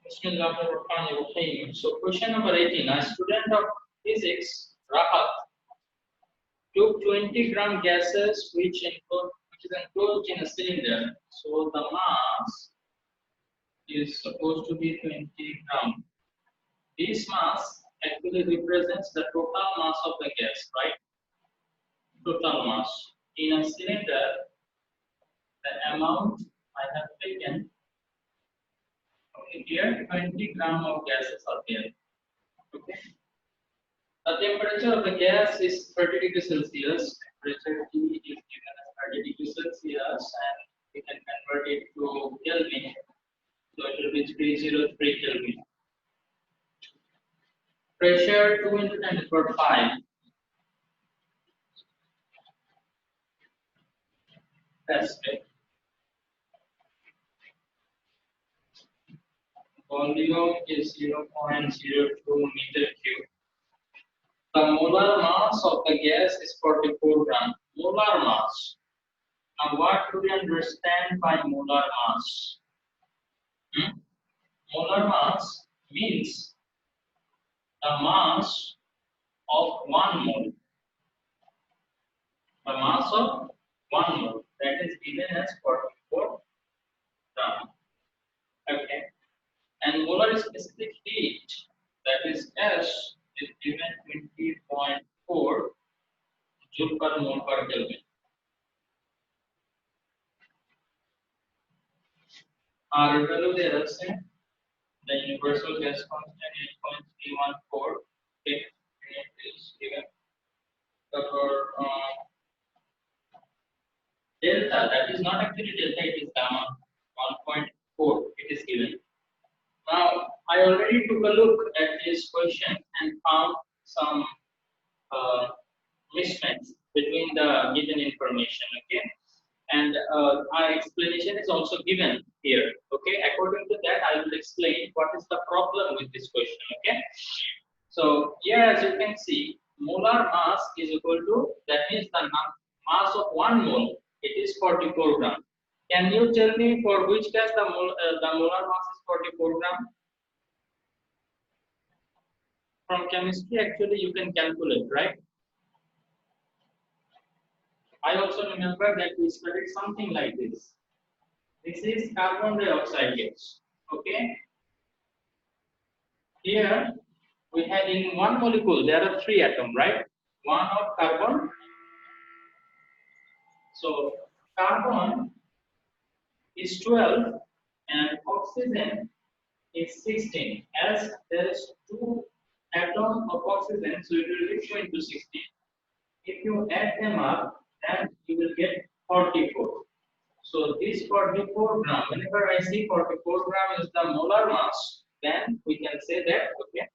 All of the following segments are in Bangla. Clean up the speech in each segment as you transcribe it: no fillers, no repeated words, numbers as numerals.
Bismillahirrahmanirrahim. So question number 18. A student of physics, Rahat, took 20-gram gases which is enclosed in a cylinder. So the mass is supposed to be 20 gram. This mass actually represents the total mass of the gas, right? Total mass. In a cylinder, the amount I have taken, okay, here 20 gram of gases are there. Okay. The temperature of the gas is 30 degrees Celsius. Temperature T is given as 30 degrees Celsius, and we can convert it to Kelvin. So it will be 303 Kelvin. Pressure 2 into 10 to the power 5. Pascal. Volume is 0.02 meter cube. The molar mass of the gas is 44 gram. Molar mass. Now, what do we understand by molar mass? Molar mass means the mass of 1 mole. The mass of 1 mole, that is given as 44 gram. Okay. And molar specific heat, that is S, is given 20.4 joule per mole per Kelvin. Our value there is the universal gas constant 8.314. Okay, it is given. For delta, that is not actually delta, it is gamma 1.4. It is given. Now, I already took a look at this question and found some mismatch between the given information. Okay, and our explanation is also given here. Okay, according to that, I will explain what is the problem with this question. Okay, so here, as you can see, molar mass is equal to, that means the mass of 1 mole, it is 44 gram. Can you tell me for which gas the molar mass is 44 gram? From chemistry, actually, you can calculate, right? I also remember that we studied something like this. This is carbon dioxide gas. Okay. Here we had in one molecule there are 3 atoms, right? One of carbon. So carbon is 12 and oxygen is 16. As there is 2 atoms of oxygen, so it will be 20 to 16. If you add them up, then you will get 44. So this 44 gram, whenever I see 44 gram is the molar mass, then we can say that, okay,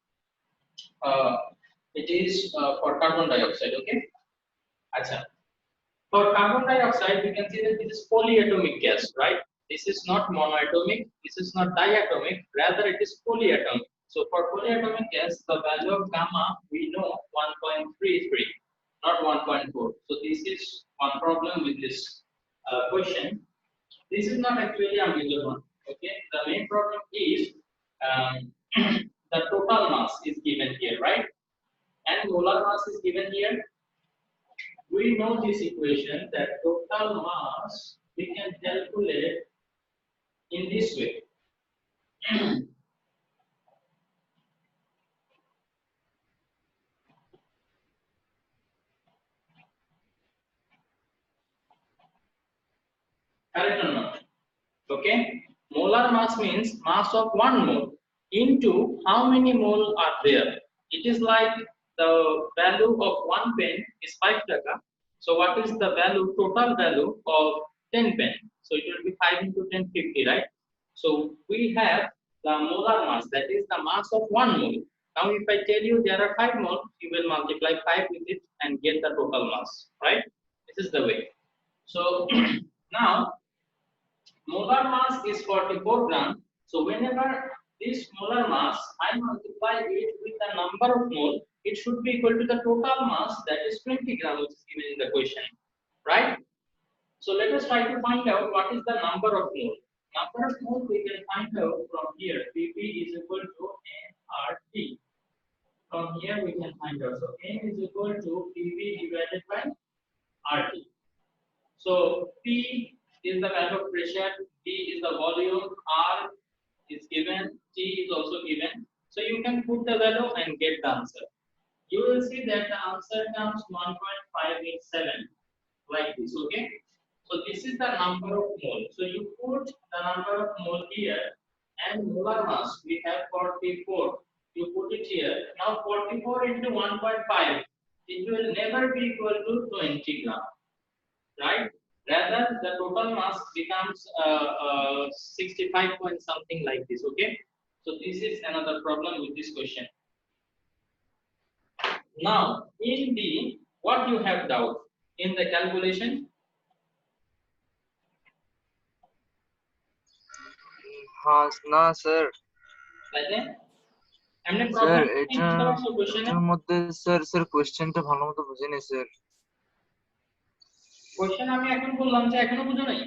it is for carbon dioxide, okay? Achha. For carbon dioxide, we can see that this is polyatomic gas, right? This is not monoatomic, this is not diatomic, rather it is polyatomic. So for polyatomic gas, the value of gamma, we know 1.33, not 1.4. So this is one problem with this question. This is not actually a major one. Okay, the main problem is the total mass is given here, right? And molar mass is given here. We know this equation that total mass we can calculate in this way. Correct or not? Okay. Molar mass means mass of 1 mole into how many mole are there. It is like the value of 1 pen is 5 taka. So what is the value, total value of 10 pen? So it will be 5 into 10, 50, right? So we have the molar mass, that is the mass of 1 mole. Now if I tell you there are 5 mole, you will multiply 5 with it and get the total mass, right? This is the way. So now molar mass is 44 gram. So whenever this molar mass, I multiply it with the number of mole, it should be equal to the total mass, that is 20 gram, which is given in the question, right? So let us try to find out what is the number of mole. Number of moles we can find out from here. Pp is equal to nRT. From here we can find out. So n is equal to Pp divided by RT. So P is the value of pressure, V is the volume, R is given, T is also given. So you can put the value and get the answer. You will see that the answer comes 1.587 like this. Okay. So this is the number of mole. So you put the number of mole here and molar mass we have 44. You put it here. Now 44 into 1.5. It will never be equal to 20 gram, right? Rather, the total mass becomes 65 point something like this. Okay. So this is another problem with this question. Now, in the what you have doubt in the calculation? না স্যার তাইলে এমনি স্যার প্রবলেম কি বুঝতে পারছো কোশ্চেনে? এটার মধ্যে স্যার কোশ্চেনটা ভালোমতো বুঝিনি স্যার। কোশ্চেন আমি এখন বললাম যে এখনো বুঝো নাই।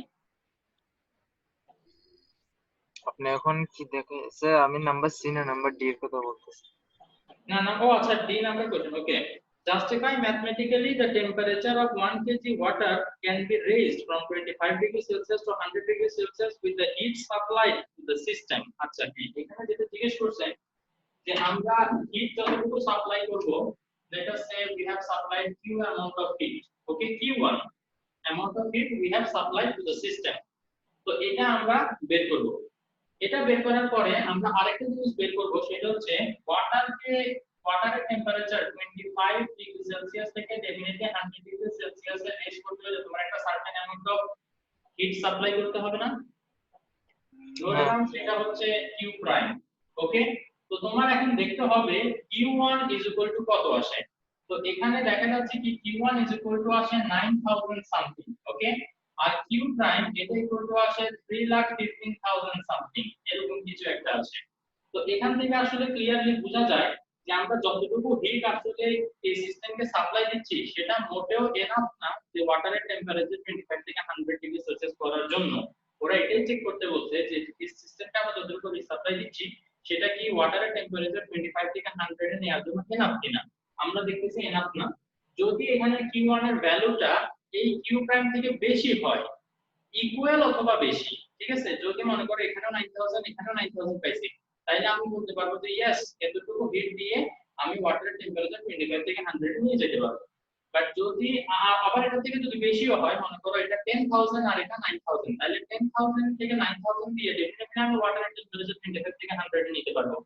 আপনি এখন কি দেখেন স্যার? আমি নাম্বার সি না নাম্বার ডি এর কথা বলতেছি। না না, ও আচ্ছা, D number question. Okay, justify mathematically the temperature of 1 kg water can be raised from 25 degrees Celsius to 100 degrees Celsius with the heat supplied to the system. আচ্ছা, এখানে যেটা জিজ্ঞেস করছেন যে আমরা হিট যতটুকু সাপ্লাই করব, let us say we have supplied q amount of heat. Okay, q1 amount of heat we have supplied to the system. তো এটা আমরা বের করব। এটা বের করার পরে আমরা আরেকটা জিনিস বের করব, সেটা হচ্ছে ওয়াটারের টেম্পারেচার 25 ডিগ্রি সেলসিয়াস থেকে ডেফিনেটলি 100 ডিগ্রি সেলসিয়াসে রেজ করতে হলে তোমার একটা certain amount of heat supply করতে হবে না? ধরে নাও সেটা হচ্ছে q প্রাইম। ওকে, তো তোমার এখন দেখতে হবে q1 কত আসে। তো এখানে দেখা যাচ্ছে কি q1 আসে 9000 সামথিং। ওকে, আর q প্রাইম এটা আসে 3,15,000 সামথিং, এরকম কিছু একটা আছে। তো এখান থেকে আসলে ক্লিয়ারলি বোঝা যায় যে আমরা যতটুকু হিট আসলে এই সিস্টেমকে সাপ্লাই দিচ্ছি সেটা মোটেও এনাফ না যে ওয়াটারের টেম্পারেচার 25 থেকে 100 ডিগ্রি সেলসিয়াস করার জন্য। ওরা এটাই চেক করতে বলছে যে এই সিস্টেমটা আমরা যতটুকু সাপ্লাই দিচ্ছি সেটা কি ওয়াটারের টেম্পারেচার 25 থেকে 100 এ নেওয়ার জন্য এনাফ কিনা। আমরা দেখতেছি এনাফ না। যদি এখানে q1 এর ভ্যালুটা এই q প্রাইম থেকে বেশি হয়, ইকুয়াল অথবা বেশি, ঠিক আছে, যদি মনে করো এখানেও 9000 এখানেও 9000 পাইছি, তাইলে আমি বলতে পারবো যে ইয়েস, এতটুকু হিট দিয়ে আমি ওয়াটারের টেম্পারেচার 25 থেকে 100 এ নিয়ে যেতে পারবো। বাট যদি আবার এটা থেকে যদি বেশিও হয়, মনে করো এটা 10000 আর এটা 9000, তাহলে 10000 থেকে 9000 দিয়ে ডেফিনেটলি আমি ওয়াটারের টেম্পারেচার 25 থেকে 100 এ নিতে পারবো।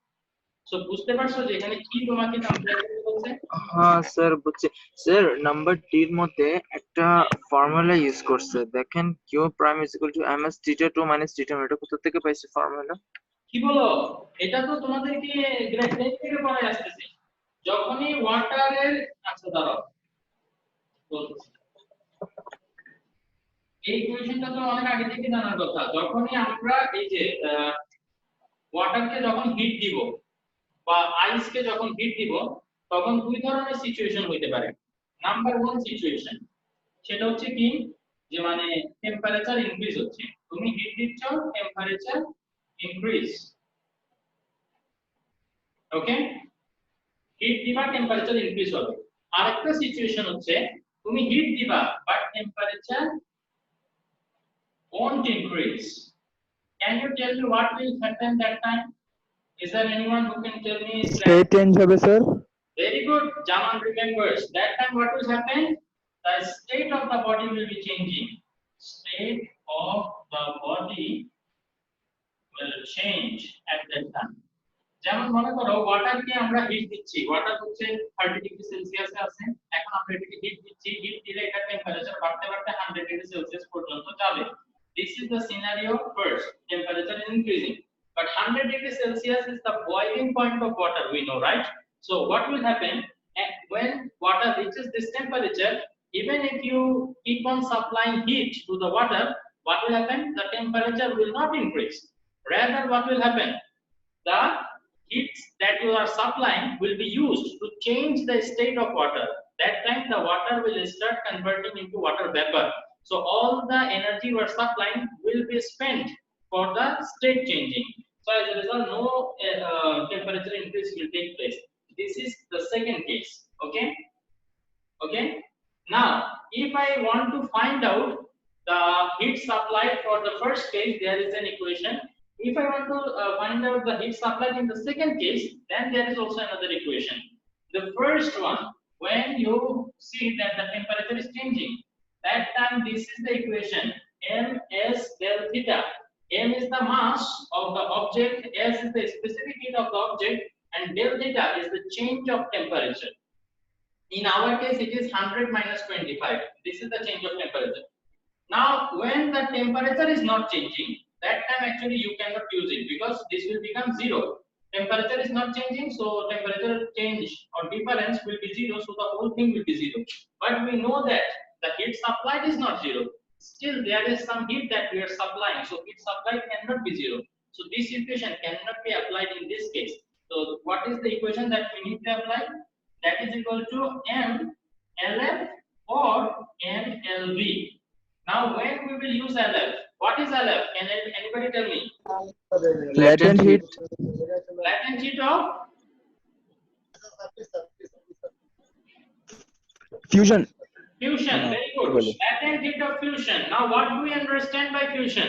সো বুঝতে পারছো যে এখানে কি তোমাকে কম্পেয়ার করতে বলছে? হ্যাঁ স্যার বুঝছি স্যার। নাম্বার ডি এর মধ্যে একটা ফর্মুলা ইউজ করছে, দেখেন Q prime is equal to ms θ2 - θ1। এটা কোথা থেকে পাইছে ফর্মুলা? কি বলো, এটা তো তোমাদেরকে গ্রেড 10 থেকে পড়ায় আসতেছে। যখনই ওয়াটারের, আচ্ছা দাঁড়াও বলছি, এই ইকুয়েশনটা তো অনেক আগে থেকে জানার কথা। যখনই আমরা এই যে ওয়াটারকে যখন হিট দিব বা আইসকে যখন হিট দিব, তখন দুই ধরনের সিচুয়েশন হইতে পারে। নাম্বার 1 সিচুয়েশন, সেটা হচ্ছে কি যে মানে টেম্পারেচার ইনক্রিজ হচ্ছে, তুমি হিট দিচ্ছ, টেম্পারেচার ইনক্রিজ। ওকে, হিট দিবা, টেম্পারেচার ইনক্রিজ হবে। আরেকটা সিচুয়েশন হচ্ছে তুমি হিট দিবা but temperature won't increase. Can you tell me what will happen that time? Is there anyone who can tell me? State change হবে sir. Very good. Jaman remembers. That time what will happen? The state of the body will be changing. State of the body will change at that time. যেমন মনে করো ওয়াটারকে আমরা হিট দিচ্ছি, ওয়াটার হচ্ছে 30 ডিগ্রি সেলসিয়াসে আছে, এখন আমরা এটাকে হিট দিচ্ছি, হিট দিলে এটা টেম্পারেচার বাড়তে বাড়তে 100 ডিগ্রি সেলসিয়াস পর্যন্ত যাবে। This is the scenario first, temperature is increasing, but 100 degree Celsius is the boiling point of water, we know, right? So what will happen when water reaches this temperature? Even if you keep on supplying heat to the water, what will happen? The temperature will not increase. Rather, what will happen? The heat that you are supplying will be used to change the state of water. That time the water will start converting into water vapor. So all the energy you are supplying will be spent for the state changing. So as a result, no temperature increase will take place. This is the second case. Okay. Okay. Now, if I want to find out the heat supply for the first case, there is an equation. If I want to find out the heat supply in the second case, then there is also another equation. The first one, when you see that the temperature is changing, that time this is the equation: ms del theta. M is the mass of the object, S is the specific heat of the object, and del theta is the change of temperature. In our case, it is 100 minus 25. This is the change of temperature. Now, when the temperature is not changing, that time actually you cannot use it because this will become 0. Temperature is not changing, so temperature change or difference will be 0, so the whole thing will be 0. But we know that the heat supplied is not 0. Still, there is some heat that we are supplying, so heat supply cannot be 0. So this equation cannot be applied in this case. So what is the equation that we need to apply? That is equal to M LF or M LV. Now, when we will use LF, what is LF? Can anybody tell me? Latent heat. Latent heat of fusion. fusion. Very good. Latent heat of fusion. Now, what do we understand by fusion?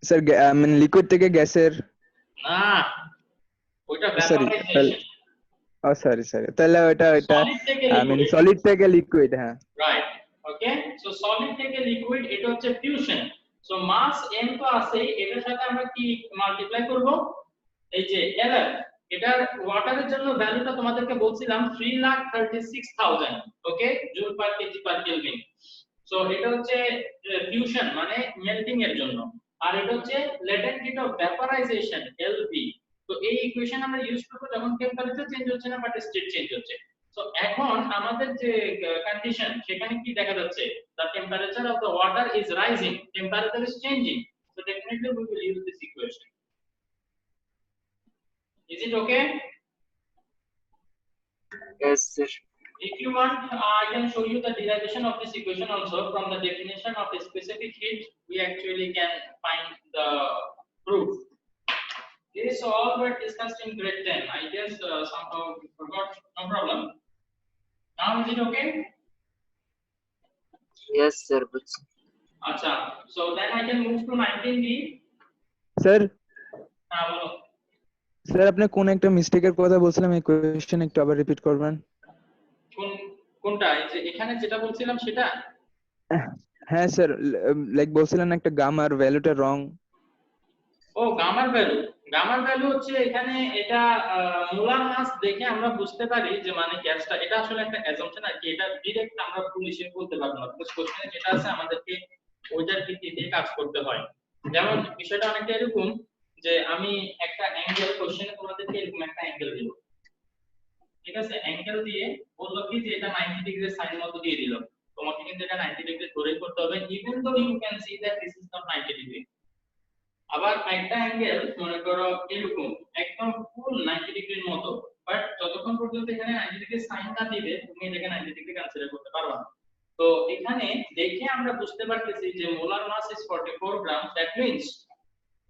Sir, I mean liquid থেকে গ্যাসের Ah, ওটা Sorry, vaporization. ও সরি তাহলে ওটা Solid থেকে I mean liquid. solid থেকে liquid, হ্যাঁ Right. Okay. So solid থেকে liquid, এটা হচ্ছে fusion. So mass m তো আছে, এটার সাথে আমরা কি মাল্টিপ্লাই করব? এই যে LF, এটার ওয়াটারের জন্য ভ্যালুটা তোমাদেরকে বলছিলাম 3,36,000, okay, joule per KG per kelvin. So এটা হচ্ছে ফিউশন মানে মেল্টিং এর জন্য, আর এটা হচ্ছে লেটেন্ট হিট অফ ভ্যাপরাইজেশন LV। তো এই ইকুয়েশন আমরা ইউজ করব যখন টেম্পারেচার চেঞ্জ হচ্ছে না বাট স্টেট চেঞ্জ হচ্ছে। সো এখন আমাদের যে কন্ডিশন সেখানে কি দেখা যাচ্ছে? The temperature of the water is rising, temperature is changing, so definitely we will use this equation. Is it okay? Yes, sir. If you want, I can show you the derivation of this equation also. From the definition of a specific heat, we actually can find the proof. This all were discussed in grade 10. I guess somehow you forgot. No problem. Now is it okay? Yes, sir. Acha. So then I can move to 19B. Sir বলো। স্যার আপনি কোন একটা মিস্টেকের কথা বলছিলাম, এই কোয়েশ্চেন একটু আবার রিপিট করবেন। কোনটা? এই যে এখানে যেটা বলছিলাম সেটা? হ্যাঁ স্যার, লাইক বলছিলেন একটা গামার ভ্যালুটা রং। ও গামার ভ্যালু হচ্ছে এখানে এটা মোলার মাস দেখে আমরা বুঝতে পারি যে মানে গ্যাসটা, এটা আসলে একটা অ্যাজাম্পশন আর কি, এটা ডাইরেক্ট আমরা ফুল হিসেবে বলতে পারবো না, বিকজ কোশ্চেনে যেটা আছে আমাদেরকে ওইটার ভিত্তিতে কাজ করতে হয়। যেমন বিষয়টা অনেকটা এরকম যে আমি একটা অ্যাঙ্গেল, কোশ্চেনে তোমাদেরকে এরকম একটা অ্যাঙ্গেল দিব, ঠিক আছে, অ্যাঙ্গেল দিয়ে বললো কি যে এটা 90 ডিগ্রি সাইন মতো দিয়ে দিল, তোমাকে কিন্তু এটা 90 ডিগ্রি ধরে করতে হবে, even though you can see that this is not 90 degree. আবার একটা অ্যাঙ্গেল মনে করো এরকম একদম ফুল 90 ডিগ্রির মতো, বাট যতক্ষণ পর্যন্ত এখানে 90 ডিগ্রি সাইন না দিবে তুমি এটাকে 90 ডিগ্রি কনসিডার করতে পারবে না। তো এখানে দেখে আমরা বুঝতে পারতেছি যে molar mass is 44 grams, that means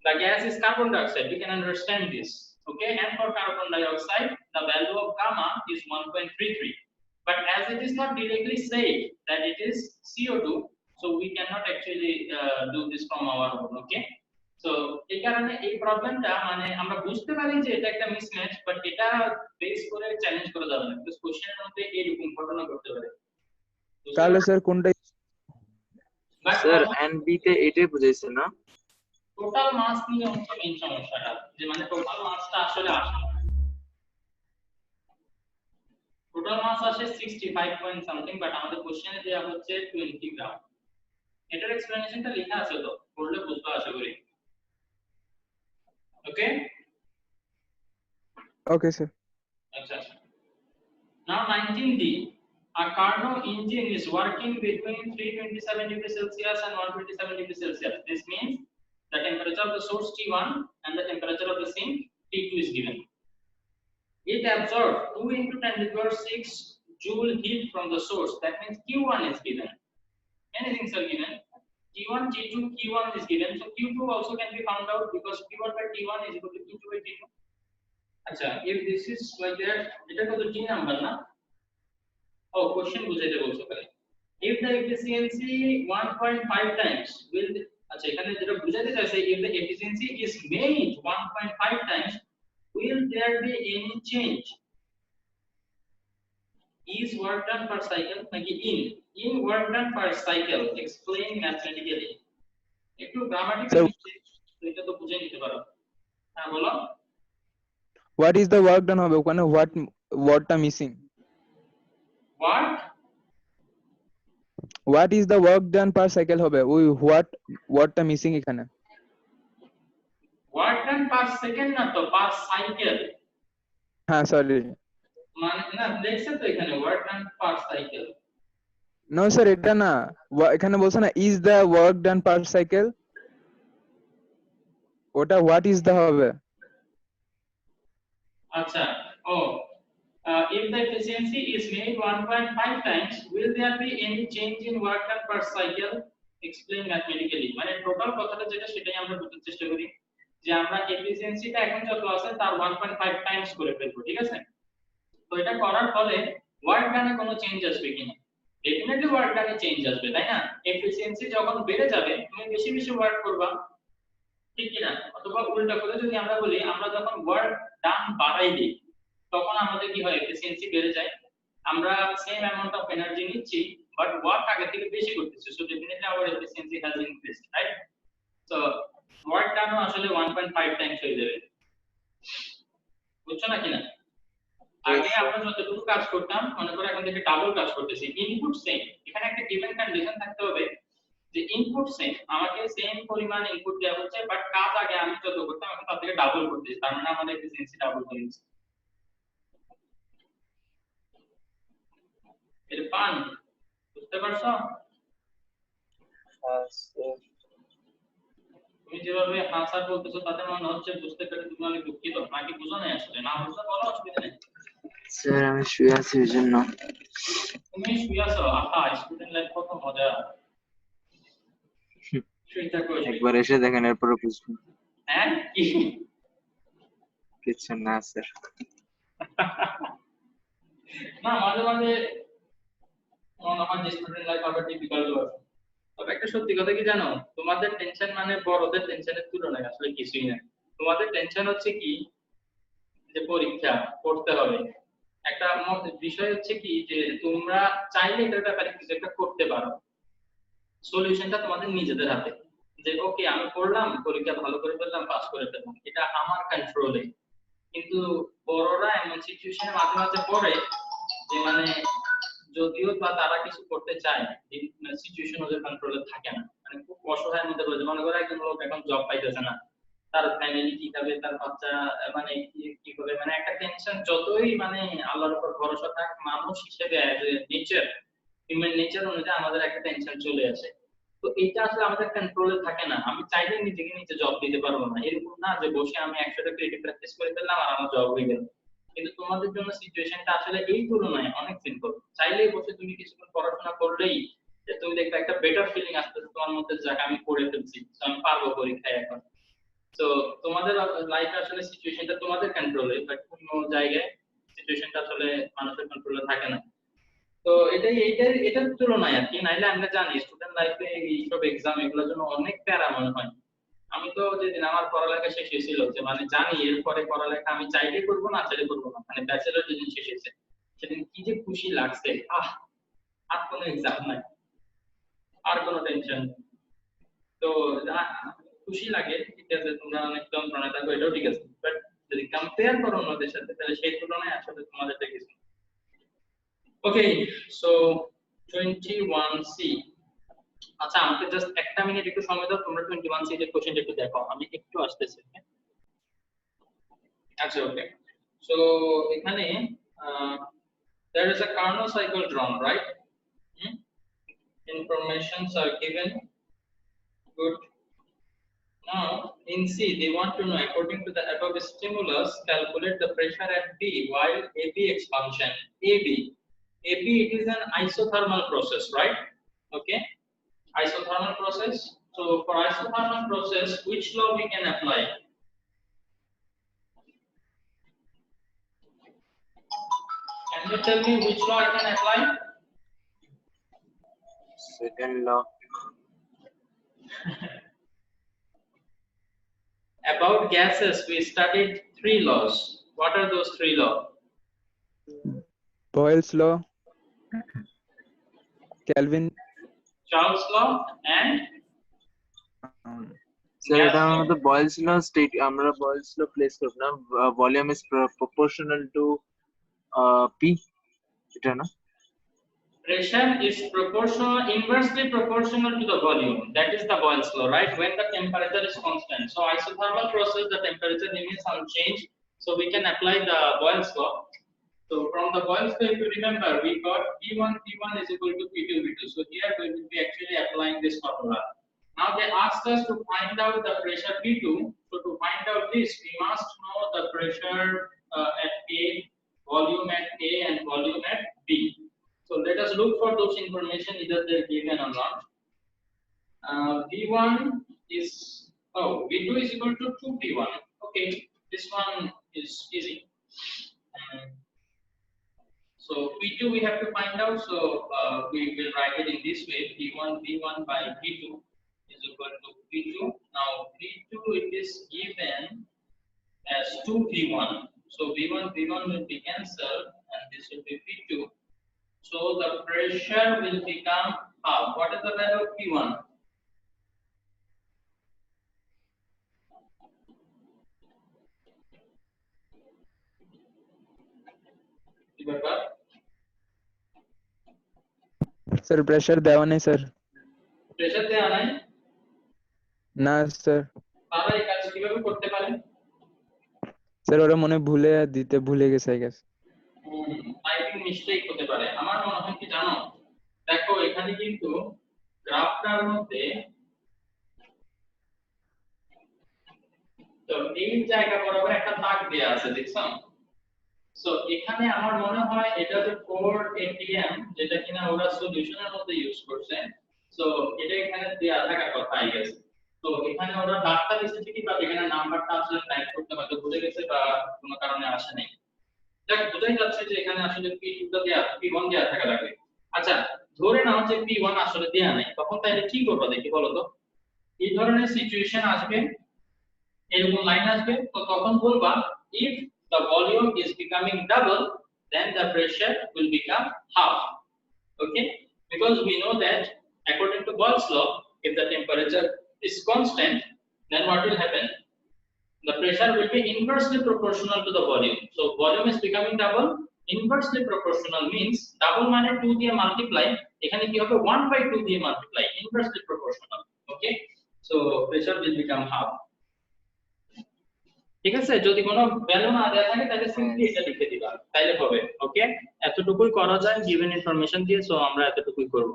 the gas is carbon dioxide, we can understand this, okay, and for carbon dioxide the value of gamma is 1.33, but as it is not directly said that it is CO2, so we cannot actually do this from our own, okay. So এই কারণে এই প্রবলেমটা মানে আমরা বুঝতে পারি যে এটা একটা মিসম্যাচ, বাট এটা বেস করে চ্যালেঞ্জ করা যাবে না, বিকজ কোশ্চেনের মধ্যে এরকম ঘটনা ঘটতে পারে। তাহলে স্যার কোনটা? স্যার এনবি তে এটাই বুঝাইছে না? টোটাল মাস নিয়ে হচ্ছে মেইন সমস্যাটা, যে মানে টোটাল মাসটা আসলে আসে না। টোটাল মাস আসে 65 পয়েন্ট সামথিং, বাট আমাদের কোশ্চেনে দেয়া হচ্ছে 20 গ্রাম। এটার এক্সপ্লেনেশনটা লেখা আছে, তো পড়লে বুঝতে আশা করি। Okay? Okay, sir. Achha. Now 19D. A Carnot engine is working between 327 degrees Celsius and 127 degrees Celsius. This means the temperature of the source T1 and the temperature of the sink T2 is given. It absorbs 2 into 10 to the power 6 joule heat from the source. That means Q1 is given. Many things are given. T1, T2, Q1 is given. So Q2 also can be found out because Q1 by T1 is equal to Q2 by T2. Acha, if this is like that, এটা কত T number না? Oh, question বুঝাইতে বলছো খালি। If the efficiency 1.5 times will, আচ্ছা এখানে যেটা বুঝাইতে চাইছে, if the efficiency is made 1.5 times, will there be any change? Is work done per cycle নাকি in work done per cycle, explain mathematically. একটু গ্রামাটিক্যাল মিস্টেক, এটা তো বুঝে নিতে পারো। হ্যাঁ বলো। What is the work done হবে ওখানে whatটা missing? What is the work done per cycle হবে ওই whatটা মিসিং এখানে? work done per second না তো per cycle। হ্যাঁ সরি, মানে না দেখছেন তো এখানে work done per cycle। No sir এটা না, এখানে বলছে না is the work done per cycle, ওটা what is the হবে। আচ্ছা ও if the efficiency is made 1.5 times, will there be any change in work done per cycle, explain mathematically। মানে টোটাল কথাটা যেটা সেটাই আমরা বুঝতে চেষ্টা করি যে আমরা এফিসিয়েন্সিটা এখন যত আছে তার 1.5 টাইমস করে ফেলবো, ঠিক আছে। তো এটা করার ফলে ওয়ার্ক ডানে কোনো চেঞ্জ আসবে কিনা? ডেফিনেটলি ওয়ার্ক ডানে চেঞ্জ আসবে, তাই না? এফিসিয়েন্সি যখন বেড়ে যাবে তুমি বেশি বেশি ওয়ার্ক করবা, ঠিক কি না? অথবা উল্টা করে যদি আমরা বলি আমরা যখন ওয়ার্ক ডান বাড়াই দিই তখন আমাদের কি হয়, এফিসিয়েন্সি বেড়ে যায়। আমরা সেম অ্যামাউন্ট অফ এনার্জি নিচ্ছি বাট ওয়ার্ক আগে থেকে বেশি করতেছি, so definitely our efficiency has increased, right? So work ডানও আসলে 1.5 টাইমস হয়ে যাবে, বুঝছো না কিনা? আগে আমরা যতটুকু কাজ করতাম মনে করো এখন থেকে ডাবল কাজ করতেছি। ইনপুট সেম, এখানে একটা গিভেন কন্ডিশন থাকতে হবে যে ইনপুট সেম, আমাকে সেম পরিমাণ ইনপুট দেওয়া হচ্ছে বাট কাজ আগে আমি যত করতাম এখন তার থেকে ডাবল করতেছি, তার মানে আমাদের এফিসিয়েন্সি ডাবল হয়ে গেছে। এর পান বুঝতে পারছো? তুমি যেভাবে আনসার বলতেছো তাতে মনে হচ্ছে বুঝতে পেরে তুমি অনেক দুঃখিত, নাকি বুঝো না? আসলে না বুঝতে বলো, অসুবিধা নেই। স্যার আমি শুয়ে আছি এই জন্য। তুমি শুয়ে আছো? আহা, স্টুডেন্ট লাইফ কত মজা। একবার এসে দেখেন এরপরে বুঝবেন। হ্যাঁ কি কিছু না স্যার। না মাঝে মাঝে মনে হয় যে স্টুডেন্ট লাইফ আবার ডিফিকাল্ট হবে। তবে একটা সত্যি কথা কি জানো, তোমাদের টেনশন মানে বড়দের টেনশনের তুলনায় আসলে কিছুই না। তোমাদের টেনশন হচ্ছে কি যে পরীক্ষা পড়তে হবে। একটা বিষয় হচ্ছে কি যে তোমরা চাইলে এটার ব্যাপারে কিছু একটা করতে পারো, সলিউশনটা তোমাদের নিজেদের হাতে। যে ওকে আমি পড়লাম, পরীক্ষা ভালো করে ফেললাম, পাস করে ফেললাম, এটা আমার কন্ট্রোলে। কিন্তু বড়রা এমন সিচুয়েশনে মাঝে মাঝে পড়ে যে মানে যদিও বা তারা কিছু করতে চায় সিচুয়েশন ওদের কন্ট্রোলে থাকে না, মানে খুব অসহায়ের মধ্যে পড়ে যায়। মনে করো একজন লোক এখন জব পাইতেছে না, তার ফ্যামিলি কি খাবে, তার বাচ্চা মানে কি করবে, মানে একটা টেনশন। যতই মানে আল্লাহর উপর ভরসা থাক, মানুষ হিসেবে নেচার, হিউম্যান নেচার অনুযায়ী আমাদের একটা টেনশন চলে আসে। তো এটা আসলে আমাদের কন্ট্রোলে থাকে না। আমি চাইলে নিজেকে নিজে জব দিতে পারবো না, এরকম না যে বসে আমি 100টা ক্রিয়েটিভ প্র্যাকটিস করে ফেললাম আর আমার জব হয়ে গেল। কিন্তু তোমাদের জন্য সিচুয়েশনটা আসলে এই তুলনায় অনেক সিম্পল। চাইলেই বসে তুমি কিছুক্ষণ পড়াশোনা করলেই যে তুমি দেখবে একটা বেটার ফিলিং আসতেছে তোমার মধ্যে, যাক আমি পড়ে ফেলছি, আমি পারবো পরীক্ষায় এখন। তো তোমাদের লাইফে আসলে সিচুয়েশনটা তোমাদের কন্ট্রোলে, বাট কোন জায়গায় সিচুয়েশনটা আসলে মানুষের কন্ট্রোলে থাকে না। তো এটার তুলনায় আর কি। নাইলে আমরা জানি স্টুডেন্ট লাইফে এইসব এক্সাম এগুলোর জন্য অনেক প্যারা মনে হয়। আমি তো যেদিন আমার পড়ালেখা শেষ হয়েছিল যে মানে জানি এরপরে পড়ালেখা আমি চাইলে করবো না চাইলে করবো না, মানে ব্যাচেলর যেদিন শেষ হয়েছে সেদিন কি যে খুশি লাগছে, আর কোনো এক্সাম নাই, আর কোনো টেনশন। তো খুশি লাগে, ঠিক আছে তোমরা অনেক যন্ত্রণা থাকো, এটাও ঠিক আছে, বাট যদি কম্পেয়ার করো অন্যদের সাথে তাহলে সেই তুলনায় আসলে তোমাদেরটা কিছু। ওকে, সো 21C। আচ্ছা আমাকে জাস্ট একটা মিনিট একটু সময় দাও, তোমরা 21C এর কোশ্চেনটা একটু দেখো, আমি একটু আসতেছি। আচ্ছা ওকে, সো এখানে there is a Carnot cycle drawn, right? Informations are given. Good. Now in C they want to know, according to the above stimulus, calculate the pressure at B while AB expansion. AB AP, it is an isothermal process, right? Okay, isothermal process. So for isothermal process, which law we can apply? Can you tell me which law I can apply? Second law. About gases, we studied 3 laws. What are those 3 laws? Boyle's law, Kelvin, Charles law and sir gas এটা law. আমাদের বয়েলস ল স্টেট আমরা বয়েলস ল প্লেস করব না volume is proportional to P এটা না Pressure is proportional, inversely proportional to the volume. That is the Boyle's law, right? When the temperature is constant. So isothermal process, the temperature remains unchanged. So we can apply the Boyle's law. So from the Boyle's law, if you remember, we got P1 is equal to P2 V2. So here we will be actually applying this formula. Now they asked us to find out the pressure P2. So to find out this, we must know the pressure at A, volume at A, and volume at B. So let us look for those information, either they're given or not. V1 is, V2 is equal to 2P1. Okay, this one is easy. So P2 we have to find out. So we will write it in this way: V1 by V2 is equal to P2. Now V2 it is given as 2V1. So V1 will be cancelled, and this will be V2. So the pressure will become half. What is the value of P1? Remember? Sir pressure দেওয়া নেই স্যার। প্রেসার দেওয়া নাই? না স্যার। তাহলে এই কাজ কিভাবে করতে পারেন? স্যার ওরা মনে ভুলে দিতে ভুলে গেছে আই গেস। টাইপিং মিস্টেক হতে পারে। আমার মনে হয় কি জানো, দেখো এখানে কিন্তু গ্রাফটার মধ্যে তো এই জায়গা বরাবর একটা দাগ দেয়া আছে, দেখছো? সো এখানে আমার মনে হয় এটা যে 4 ATM যেটা কিনা ওরা সলিউশনের মধ্যে ইউজ করছে, সো এটা এখানে দেয়া থাকার কথা আই গেস। তো এখানে ওরা দাগটা দিয়েছে ঠিকই, বা এখানে নাম্বারটা আসলে টাইপ করতে হয়তো ভুলে গেছে বা কোনো কারণে আসে নাই। দেখ বোঝাই যাচ্ছে যে এখানে আসলে P2 টা দেয়া, P1 দেয়া থাকা লাগবে। আচ্ছা, ধরে নাও যে P1 আসলে দেয়া নাই, তখন তাহলে কি করবা দেখি বলো তো? এই ধরনের সিচুয়েশন আসবে, এরকম লাইন আসবে, তো তখন বলবা if the volume is becoming double, then the pressure will become half. Okay, because we know that according to Boyle's law, if the temperature is constant, then what will happen? The pressure will be inversely proportional to the volume. So volume is becoming double. Inversely proportional means double মানে 2 দিয়ে মাল্টিপ্লাই, এখানে কি হবে 1/2 দিয়ে multiply, inversely proportional. Okay, so pressure will become half. ঠিক আছে, যদি কোনো ভ্যালু না দেয়া থাকে তাহলে সিম্পলি এটা লিখে দিবা, তাইলে হবে। ওকে, এতটুকুই করা যায় গিভেন ইনফরমেশন দিয়ে, সো আমরা এতটুকুই করব।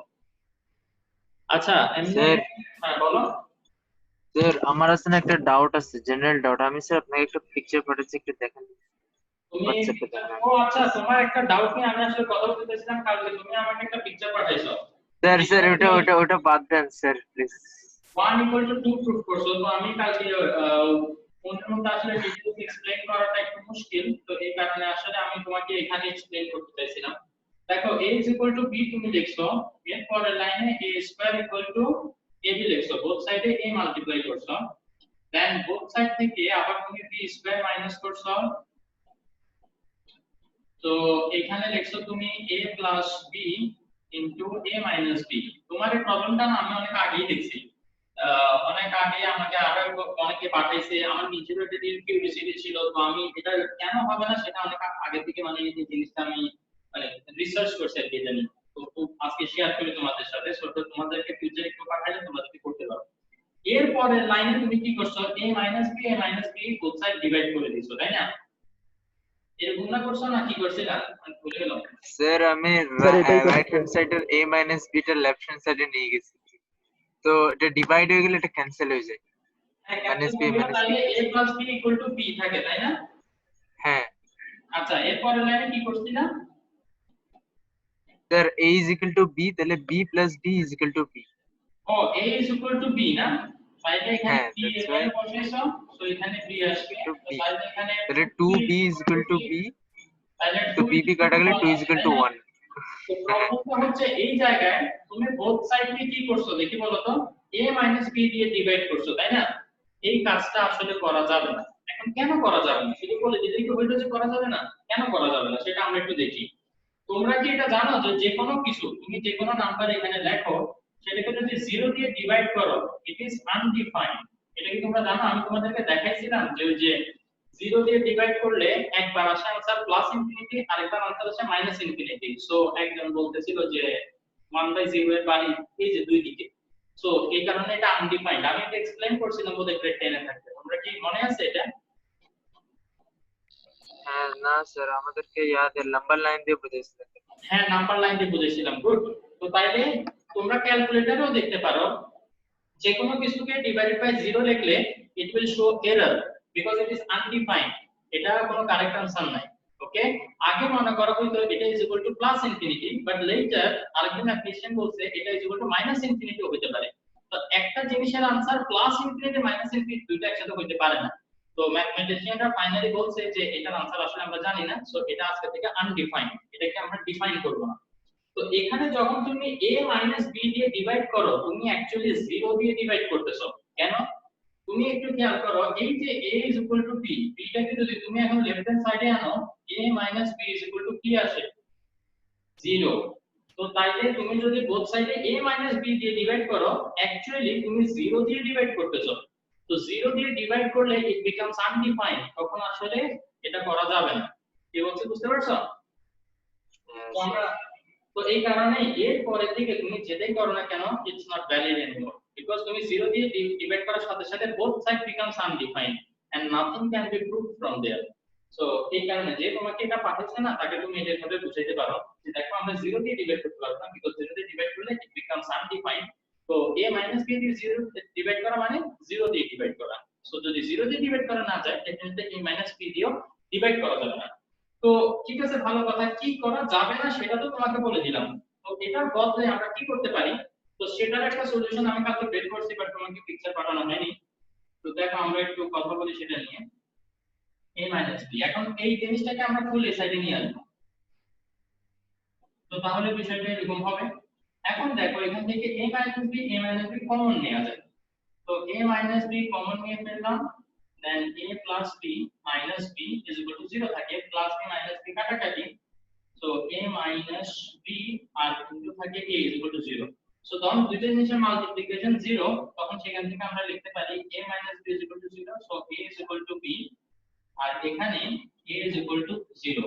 আচ্ছা স্যার, হ্যাঁ বলো। স্যার আমার আসলে একটা ডাউট আছে, জেনারেল ডাউট। আমি স্যার আপনাকে একটা পিকচার পাঠাচ্ছি, একটু দেখেন তুমি হোয়াটসঅ্যাপে দেখেন। ও আচ্ছা, তোমার একটা ডাউট নিয়ে আমি আসলে কথা বলতে চাইছিলাম কালকে, তুমি আমাকে একটা পিকচার পাঠাইছো। স্যার ওটা বাদ দেন স্যার প্লিজ। 1 = 2 প্রুফ করছো, তো আমি কালকে কোনটার মধ্যে আসলে ডিটেইলস এক্সপ্লেইন করাটা একটু মুশকিল, তো এই কারণে আসলে আমি তোমাকে এখানে এক্সপ্লেইন করতে চাইছিলাম। দেখো a = b তুমি লিখছো, এর পরের লাইনে a² = ab লিখছো, বোথ সাইডে a মাল্টিপ্লাই করছো, দেন বোথ সাইড থেকে আবার তুমি b² মাইনাস করছো, তো এখানে লিখছো তুমি a + b * a - b। তোমার এই প্রবলেমটা না আমি অনেক আগেই দেখছি, অনেক আগে আমাকে আরো অনেকে পাঠাইছে, আমার নিজেরও একটা কিউরিওসিটি ছিল, তো আমি এটা কেন হবে না সেটা অনেক আগে থেকে মানে এই জিনিসটা আমি মানে রিসার্চ করছি আর কি জানি, তো খুব আজকে শেয়ার করি তোমাদের সাথে, সো তোমাদেরকে ফিউচারে একটু পাঠাইলে তোমরা যদি করতে পারো। এরপরের লাইনে তুমি কি করছো, a - b both side divide করে দিছো, তাই না? এরকম না করছো না, কি করছিলা আমি ভুলে গেলাম। স্যার আমি স্যার এটাই রাইট হ্যান্ড সাইডের a - b টা লেফট হ্যান্ড সাইডে নিয়ে গেছি, তো এটা ডিভাইড হয়ে গেলে এটা ক্যান্সেল হয়ে যায়। হ্যাঁ, -b তাহলে a + b = b থাকে, তাই না? হ্যাঁ। আচ্ছা, এরপরের লাইনে কি করছিলা? Sir a is equal to b, তাহলে b plus d is equal to b. ও a is equal to b না, তাইলে এখানে হ্যাঁ, b that's এখানে why বসাইছো, তো এখানে b আসবে, to তো b. তাইলে এখানে তাহলে 2b is equal to b, তাইলে তো 2 bb কাটা গেলে 2 is equal to 1. তো প্রবলেমটা হচ্ছে এই জায়গায় তুমি বোথ সাইডকে কি করছো দেখি বলো তো, a b দিয়ে ডিভাইড করছো, তাই না? এই কাজটা আসলে করা যাবে না। এখন কেন করা যাবে না সেটা বলে দিলেই কি হইলো যে করা যাবে না? কেন করা যাবে না সেটা আমরা একটু দেখি। তোমরা কি এটা জানো যে যে কোনো কিছু তুমি যে কোনো নাম্বার এখানে লেখো, সেটাকে যদি 0 দিয়ে ডিভাইড করো, ইট ইজ আনডিফাইন্ড। এটা কি তোমরা জানো? আমি তোমাদেরকে দেখাইছিলাম যে ওই যে 0 দিয়ে ডিভাইড করলে একবার আসে आंसर প্লাস ইনফিনিটি, আরেকবার आंसर আসে মাইনাস ইনফিনিটি। সো একজন বলতেছিল যে 1/0 এর বাড়ি এই যে দুই দিকে, সো এই কারণে এটা আনডিফাইন্ড। আমি এটা এক্সপ্লেইন করছিলাম বোধহয় গ্রেড 10 এ থাকতে, তোমরা কি মনে আছে এটা? হ্যাঁ না স্যার, আমাদেরকে নাম্বার লাইন দিয়ে বুঝিয়েছিলেন। হ্যাঁ, নাম্বার লাইন দিয়ে বুঝেছিলাম, গুড। তো তাইলে তোমরা ক্যালকুলেটরেও দেখতে পারো, যে কোনো কিছুকে ডিভাইডেড বাই 0 লিখলে it will show error because it is undefined, এটা কোনো কারেক্ট আনসার নাই। ওকে, আগে মনে করা হইতো এটা is equal two plus infinity, but later আরেকজন অ্যাপ্লিকেশন বলছে এটা is equal two minus infinity হতে পারে। তো একটা জিনিসের answer plus infinity minus infinity দুইটা একসাথে হতে পারে না। তো ম্যাথমেটিশিয়ানরা ফাইনালি বলছে যে এটার আনসার আসলে আমরা জানি না, সো এটা আজকে থেকে আনডিফাইন্ড, এটাকে আমরা ডিফাইন করব না। তো এখানে যখন তুমি a b দিয়ে ডিভাইড করো, তুমি অ্যাকচুয়ালি 0 দিয়ে ডিভাইড করতেছো। কেন? তুমি একটু খেয়াল করো, এই যে a is equal to b, b টাকে যদি তুমি এখন লেফট হ্যান্ড সাইডে আনো, a b is equal to কি আসে? 0। তো তাইলে তুমি যদি বোথ সাইডে a b দিয়ে ডিভাইড করো, অ্যাকচুয়ালি তুমি 0 দিয়ে ডিভাইড করতেছো। তো 0 দিয়ে ডিভাইড করলে ইট বিকামস আনডিফাইন্ড, তখন আসলে এটা করা যাবে না। কি বলছি বুঝতে পারছো? তো আমরা তো এই কারণে এর পরের দিকে তুমি যেটাই করো না কেন, it's not valid anymore, because তুমি 0 দিয়ে ডিভাইড করার সাথে সাথে both side becomes undefined and nothing can be proved from there. So এই কারণে যে তোমাকে এটা পাঠাচ্ছে না, তাকে তুমি এটা ভাবে বুঝাইতে পারো যে দেখো আমরা 0 দিয়ে ডিভাইড করতে পারবো না, বিকজ 0 দিয়ে ডিভাইড করলে ইট বিকামস আনডিফাইন্ড। তো a b দিয়ে 0 ডিভাইড করা মানে 0 দিয়ে ডিভাইড করা। সো যদি 0 দিয়ে ডিভাইড করা না যায়, তাহলে a b দিয়েও ডিভাইড করা যাবে না। তো ঠিক আছে, ভালো কথা, কি করা যাবে না সেটা তো তোমাকে বলে দিলাম। তো এটার বদলে আমরা কি করতে পারি, তো সেটার একটা সলিউশন আমি কালকে বের করছি, বাট তোমাকে পিকচার পাঠানো হয়নি। তো দেখো আমরা একটু কথা বলি সেটা নিয়ে। a b, এখন এই জিনিসটাকে আমরা ফুল এই সাইডে নিয়ে আসবো। তো তাহলে বিষয়টা এরকম হবে। এখন দেখো এখান থেকে a b কমন নেওয়া যায়। তো a b কমন নিয়ে ফেললাম, then a plus b minus b is equal to 0 থাকে, plus b minus b কাটাকাটি। So a minus b আর কিন্তু থাকে a is equal to 0। So তখন দুইটা জিনিসের মাল্টিপ্লিকেশন 0, তখন সেখান থেকে আমরা লিখতে পারি a minus b is equal to 0, so a is equal to b, আর এখানে a is equal to 0।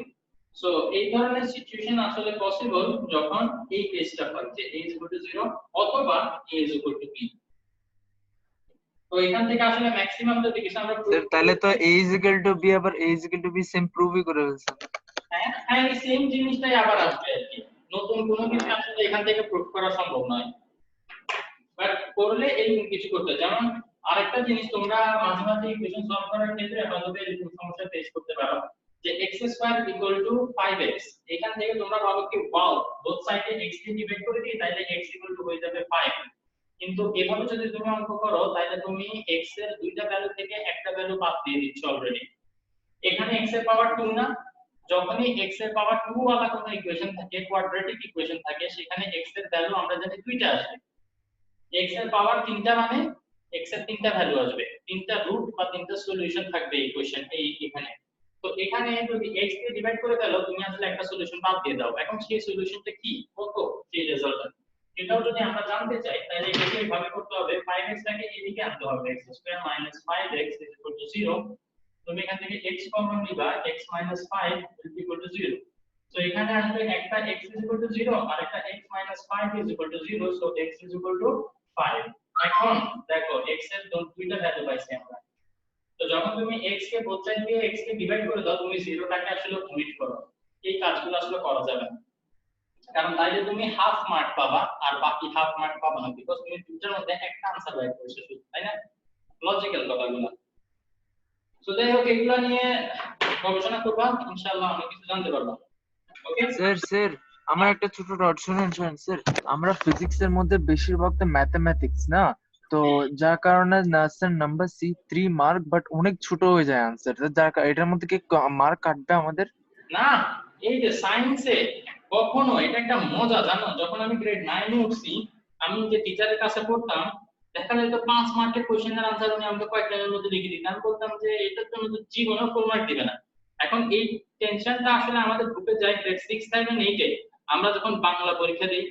So এই ধরনের সিচুয়েশন আসলে পসিবল যখন এই কেসটা হয় যে a is equal to 0 অথবা a is equal to b। তো এখান থেকে আসলে ম্যাক্সিমাম যদি কিছু আমরা স্যার তাহলে তো a is equal to b আবার a is equal to b same প্রুভই করে ফেলছেন। হ্যাঁ হ্যাঁ, এই সেম জিনিসটাই আবার আসবে আর কি, নতুন কোনো কিছু আসলে এখান থেকে প্রুফ করা সম্ভব নয়, বাট করলে এই কিছু করতে। যেমন আরেকটা জিনিস, তোমরা মাঝে মাঝে ইকুয়েশন সলভ করার ক্ষেত্রে হয়তো এরকম সমস্যা ফেস করতে পারো যে x square equal to 5x, এখান থেকে তোমরা ভাবো কি ওয়াও বোথ সাইডে x দিয়ে ডিভাইড করে দিই তাহলে x ইকুয়াল টু হয়ে যাবে 5। কিন্তু এভাবে যদি তুমি অঙ্ক করো তাহলে তুমি x এর দুইটা ভ্যালু থেকে একটা ভ্যালু বাদ দিয়ে দিচ্ছ অলরেডি। এখানে x এর পাওয়ার 2 না, যখনই x এর পাওয়ার 2 ওয়ালা কোনো ইকুয়েশন থাকে, কোয়াড্রেটিক ইকুয়েশন থাকে, সেখানে x এর ভ্যালু আমরা জানি দুইটা আসবে। x এর পাওয়ার 3টা মানে x এর 3টা ভ্যালু আসবে, 3টা রুট বা 3টা সলিউশন থাকবে এই ইকুয়েশন এখানে। তো এখানে যদি x দিয়ে ডিভাইড করে দাও, তুমি আসলে একটা সলিউশন বাদ দিয়ে দাও, এখন সেই সলিউশনটা কি কত, সেই রেজাল্ট। এটাও যদি আমরা জানতে চাই তাহলে এটাকে এইভাবে করতে হবে, 5x টাকে এদিকে আনতে হবে, x² - 5x = 0। তুমি এখান থেকে x কমন নিবা, x - 5 = 0। সো এখানে আসবে একটা x = 0 আর একটা x - 5 = 0, সো x = 5। এখন দেখো x এর দুইটা ভ্যালু পাইছি আমরা। তো যখন তুমি x কে বোথ সাইড দিয়ে x কে ডিভাইড করে দাও, তুমি 0 টাকে আসলে ওমিট করো। এই কাজগুলো আসলে করা যাবে না, কারণ তাইলে তুমি হাফ মার্ক পাবা আর বাকি হাফ মার্ক পাবা না, বিকজ তুমি দুইটার মধ্যে একটা আনসার রাইট করেছো শুধু, তাই না? লজিক্যাল কথাগুলো। সো যাই হোক, এগুলো নিয়ে গবেষণা করবা, ইনশাআল্লাহ অনেক কিছু জানতে পারবা। ওকে স্যার আমার একটা ছোট ডাউট, শুনুন স্যার, আমরা ফিজিক্স এর মধ্যে বেশিরভাগ তো ম্যাথমেটিক্স না, তো যার কারণে না sir number C 3 mark, but অনেক ছোট হয়ে যায় আনসার, এটার মধ্যে কি মার্ক কাটবে আমাদের? না, এই যে সায়েন্সে কখনো, এটা একটা মজা জানো, যখন আমি গ্রেড 9 এ উঠছি, আমি যে টিচারের কাছে পড়তাম, দেখা যেত 5 মার্কের কোশ্চেনের আনসার উনি আমাকে কয়েক লাইনের মধ্যে লিখে দিতেন, আমি বলতাম যে এটার জন্য তো জীবনে ফুল মার্ক দিবে না। এখন এই টেনশনটা আসলে আমাদের গ্রুপে যায় গ্রেড 6 7 8 এ, আমরা যখন বাংলা পরীক্ষা দিই,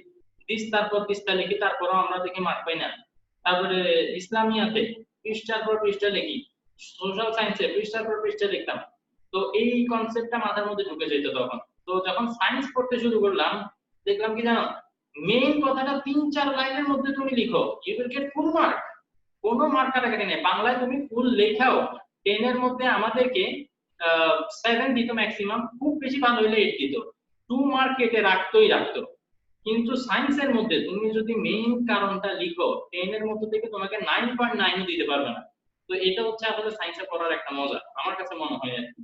তারপর পৃষ্ঠা লিখি, তারপরও আমরা দেখি মার্ক পাই না। তারপরে ইসলামিয়াতে পৃষ্ঠার পর পৃষ্ঠা লিখি, সোশ্যাল সায়েন্সে পৃষ্ঠার পর পৃষ্ঠা লিখতাম। তো এই কনসেপ্টটা মাথার মধ্যে ঢুকে যেত তখন। তো যখন সায়েন্স পড়তে শুরু করলাম, দেখলাম কি জানো, মেইন কথাটা 3 4 লাইনের মধ্যে তুমি লিখো, you will get full mark. কোনো মার্ক কাটাকাটি নেই, বাংলায় তুমি ফুল লেখাও। 10 এর মধ্যে আমাদেরকে 7 দিত ম্যাক্সিমাম, খুব বেশি ভালো হলে 8 দিত, 2 মার্ক কেটে রাখতো। কিন্তু সায়েন্সের মধ্যে তুমি যদি মেইন কারণটা লিখো, 10 এর মধ্যে থেকে তোমাকে 9.9 দিতে পারবে না। তো এটা হচ্ছে আসলে সায়েন্সে পড়ার একটা মজা, আমার কাছে মনে হয় আর কি।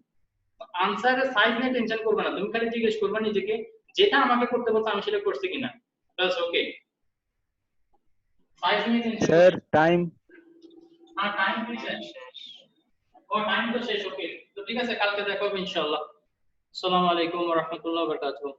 আনসারের সাইজ নিয়ে টেনশন করবে না, তুমি খালি জিজ্ঞেস করবে নিজেকে, যেটা আমাকে করতে বলছে আমি সেটা করছি কিনা, বাস। ওকে, সাইজ নিয়ে টেনশন স্যার টাইম। আর টাইম কি শেষ? ও টাইম তো শেষ। ওকে, তো ঠিক আছে, কালকে দেখা হবে ইনশাআল্লাহ। আসসালামু আলাইকুম ওয়া রাহমাতুল্লাহি ওয়া বারাকাতুহু।